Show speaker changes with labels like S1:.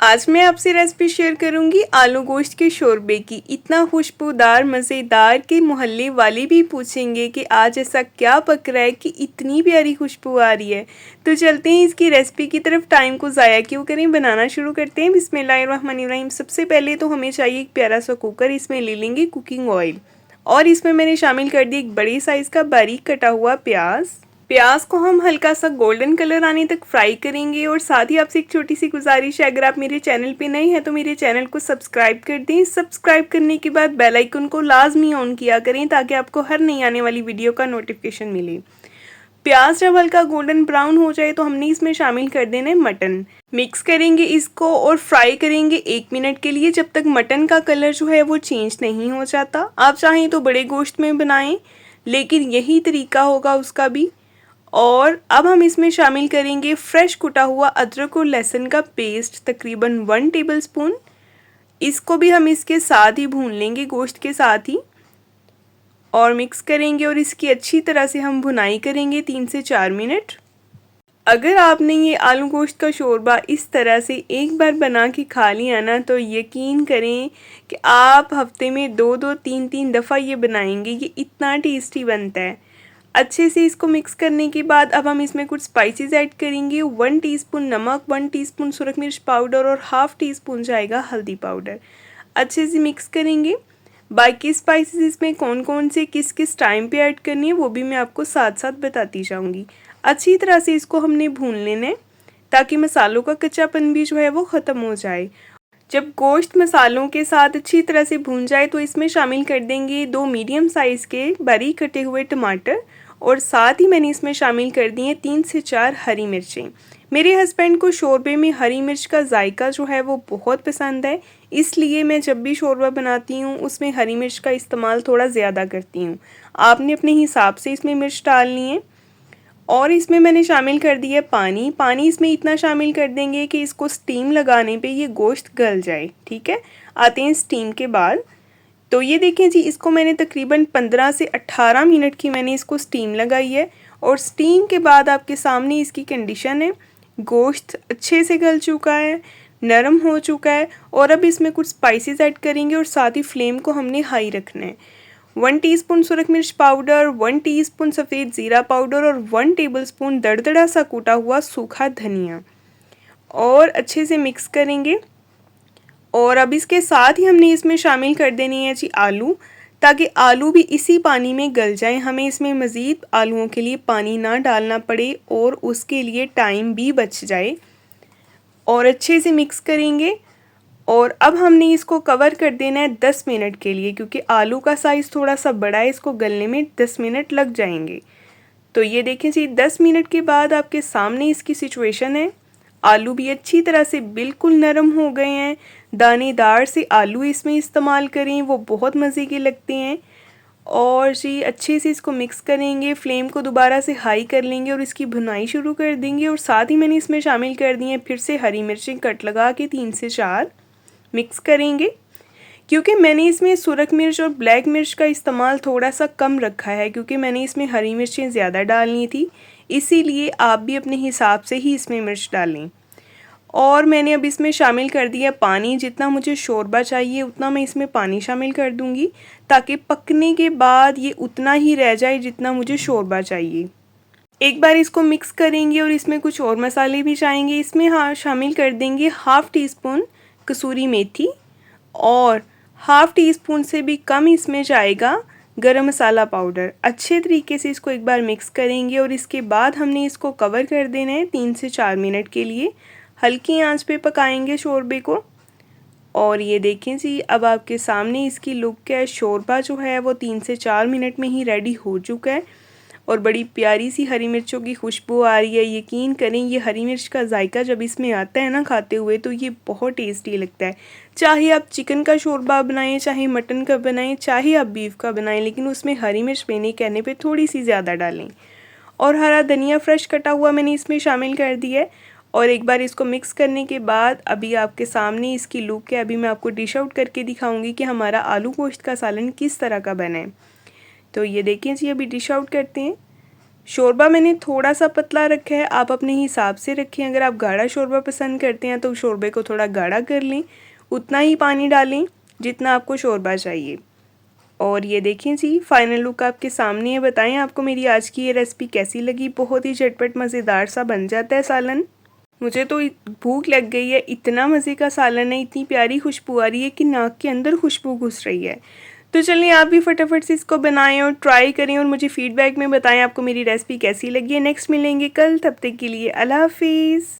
S1: आज मैं आपसे रेसिपी शेयर करूंगी आलू गोश्त के शोरबे की। इतना खुशबूदार मज़ेदार कि मोहल्ले वाले भी पूछेंगे कि आज ऐसा क्या पक रहा है कि इतनी प्यारी खुशबू आ रही है। तो चलते हैं इसकी रेसिपी की तरफ। टाइम को ज़ाया क्यों करें, बनाना शुरू करते हैं। बिस्मिल्लाहिर्रहमानिर्रहीम। सबसे पहले तो हमें चाहिए एक प्यारा सा कुकर। इसमें ले लेंगे कुकिंग ऑयल और इसमें मैंने शामिल कर दी एक बड़ी साइज़ का बारीक कटा हुआ प्याज को हम हल्का सा गोल्डन कलर आने तक फ्राई करेंगे। और साथ ही आपसे एक छोटी सी गुजारिश है, अगर आप मेरे चैनल पे नए हैं तो मेरे चैनल को सब्सक्राइब कर दें। सब्सक्राइब करने के बाद बेल आइकन को लाजमी ऑन किया करें ताकि आपको हर नई आने वाली वीडियो का नोटिफिकेशन मिले। प्याज जब हल्का गोल्डन ब्राउन हो जाए तो हमने इसमें शामिल कर देना है मटन। मिक्स करेंगे इसको और फ्राई करेंगे 1 मिनट के लिए, जब तक मटन का कलर जो है वो चेंज नहीं हो जाता। आप चाहें तो बड़े गोश्त में बनाएं, लेकिन यही तरीका होगा उसका भी। और अब हम इसमें शामिल करेंगे फ्रेश कुटा हुआ अदरक और लहसुन का पेस्ट, तकरीबन 1 टेबलस्पून। इसको भी हम इसके साथ ही भून लेंगे, गोश्त के साथ ही, और मिक्स करेंगे। और इसकी अच्छी तरह से हम भुनाई करेंगे 3 से 4 मिनट। अगर आपने ये आलू गोश्त का शोरबा इस तरह से एक बार बना के खा लिया ना, तो यकीन करें कि आप हफ्ते में 2-2, 3-3 दफ़ा ये बनाएंगे। ये इतना टेस्टी बनता है। अच्छे से इसको मिक्स करने के बाद अब हम इसमें कुछ स्पाइसेस ऐड करेंगे। 1 टीस्पून नमक, 1 टीस्पून सुरख मिर्च पाउडर और हाफ़ टीस्पून जाएगा हल्दी पाउडर। अच्छे से मिक्स करेंगे। बाकी स्पाइसेस इसमें कौन कौन से किस किस टाइम पे ऐड करनी है वो भी मैं आपको साथ साथ बताती जाऊंगी। अच्छी तरह से इसको हमने भून लेना है ताकि मसालों का कच्चापन भी जो है वो ख़त्म हो जाए। जब गोश्त मसालों के साथ अच्छी तरह से भून जाए तो इसमें शामिल कर देंगे 2 मीडियम साइज़ के बारीक कटे हुए टमाटर। और साथ ही मैंने इसमें शामिल कर दी हैं 3 से 4 हरी मिर्चें। मेरे हस्बैंड को शोरबे में हरी मिर्च का जायका जो है वो बहुत पसंद है, इसलिए मैं जब भी शोरबा बनाती हूँ उसमें हरी मिर्च का इस्तेमाल थोड़ा ज़्यादा करती हूँ। आपने अपने हिसाब से इसमें मिर्च डालनी है। और इसमें मैंने शामिल कर दिया पानी। पानी इसमें इतना शामिल कर देंगे कि इसको स्टीम लगाने पे ये गोश्त गल जाए। ठीक है, आते हैं स्टीम के बाद। तो ये देखें जी, इसको मैंने तकरीबन 15 से 18 मिनट की मैंने इसको स्टीम लगाई है। और स्टीम के बाद आपके सामने इसकी कंडीशन है। गोश्त अच्छे से गल चुका है, नरम हो चुका है। और अब इसमें कुछ स्पाइसेस ऐड करेंगे और साथ ही फ्लेम को हमने हाई रखना है। 1 टीस्पून सुरख मिर्च पाउडर, 1 टीस्पून सफ़ेद ज़ीरा पाउडर और 1 टेबलस्पून दरदरा सा कूटा हुआ सूखा धनिया, और अच्छे से मिक्स करेंगे। और अब इसके साथ ही हमने इसमें शामिल कर देनी है जी आलू, ताकि आलू भी इसी पानी में गल जाएं। हमें इसमें मज़ीद आलूओं के लिए पानी ना डालना पड़े और उसके लिए टाइम भी बच जाए। और अच्छे से मिक्स करेंगे। और अब हमने इसको कवर कर देना है 10 मिनट के लिए, क्योंकि आलू का साइज़ थोड़ा सा बड़ा है, इसको गलने में 10 मिनट लग जाएंगे। तो ये देखें जी, 10 मिनट के बाद आपके सामने इसकी सिचुएशन है। आलू भी अच्छी तरह से बिल्कुल नरम हो गए हैं। दानेदार से आलू इसमें इस्तेमाल करें, वो बहुत मज़े के लगते हैं। और जी अच्छे से इसको मिक्स करेंगे। फ्लेम को दोबारा से हाई कर लेंगे और इसकी भुनाई शुरू कर देंगे। और साथ ही मैंने इसमें शामिल कर दी हैं फिर से हरी मिर्चें कट लगा के 3 से 4। मिक्स करेंगे। क्योंकि मैंने इसमें सुरख मिर्च और ब्लैक मिर्च का इस्तेमाल थोड़ा सा कम रखा है, क्योंकि मैंने इसमें हरी मिर्चें ज़्यादा डालनी थी, इसीलिए आप भी अपने हिसाब से ही इसमें मिर्च डालें। और मैंने अब इसमें शामिल कर दिया पानी। जितना मुझे शोरबा चाहिए उतना मैं इसमें पानी शामिल कर दूंगी, ताकि पकने के बाद ये उतना ही रह जाए जितना मुझे शोरबा चाहिए। एक बार इसको मिक्स करेंगे और इसमें कुछ और मसाले भी चाहेंगे। इसमें हाँ शामिल कर देंगे हाफ़ टीस्पून कसूरी मेथी, और हाफ़ टीस्पून से भी कम इसमें जाएगा गरम मसाला पाउडर। अच्छे तरीके से इसको एक बार मिक्स करेंगे और इसके बाद हमने इसको कवर कर देना है 3 से 4 मिनट के लिए। हल्की आंच पे पकाएंगे शोरबे को। और ये देखें जी, अब आपके सामने इसकी लुक है। शोरबा जो है वो 3 से 4 मिनट में ही रेडी हो चुका है और बड़ी प्यारी सी हरी मिर्चों की खुशबू आ रही है। यकीन करें, ये हरी मिर्च का जायका जब इसमें आता है ना खाते हुए, तो ये बहुत टेस्टी लगता है। चाहे आप चिकन का शोरबा बनाएं, चाहे मटन का बनाएं, चाहे आप बीफ का बनाएं, लेकिन उसमें हरी मिर्च मैंने कहने पे थोड़ी सी ज़्यादा डालें। और हरा धनिया फ्रेश कटा हुआ मैंने इसमें शामिल कर दिया है। और एक बार इसको मिक्स करने के बाद अभी आपके सामने इसकी लुक है। अभी मैं आपको डिश आउट करके दिखाऊंगी कि हमारा आलू गोश्त का सालन किस तरह का बना है। तो ये देखें जी, अभी डिश आउट करते हैं। शोरबा मैंने थोड़ा सा पतला रखा है, आप अपने हिसाब से रखें। अगर आप गाढ़ा शोरबा पसंद करते हैं तो शोरबे को थोड़ा गाढ़ा कर लें, उतना ही पानी डालें जितना आपको शोरबा चाहिए। और ये देखें जी, फाइनल लुक आपके सामने है। बताएं आपको मेरी आज की ये रेसिपी कैसी लगी। बहुत ही झटपट मज़ेदार सा बन जाता है सालन। मुझे तो भूख लग गई है, इतना मज़े का सालन है, इतनी प्यारी खुशबू आ रही है कि नाक के अंदर खुशबू घुस रही है। तो चलिए आप भी फटाफट से इसको बनाएं और ट्राई करें और मुझे फीडबैक में बताएं आपको मेरी रेसिपी कैसी लगी है। नेक्स्ट मिलेंगे कल, तब तक के लिए अल्लाह हाफिज़।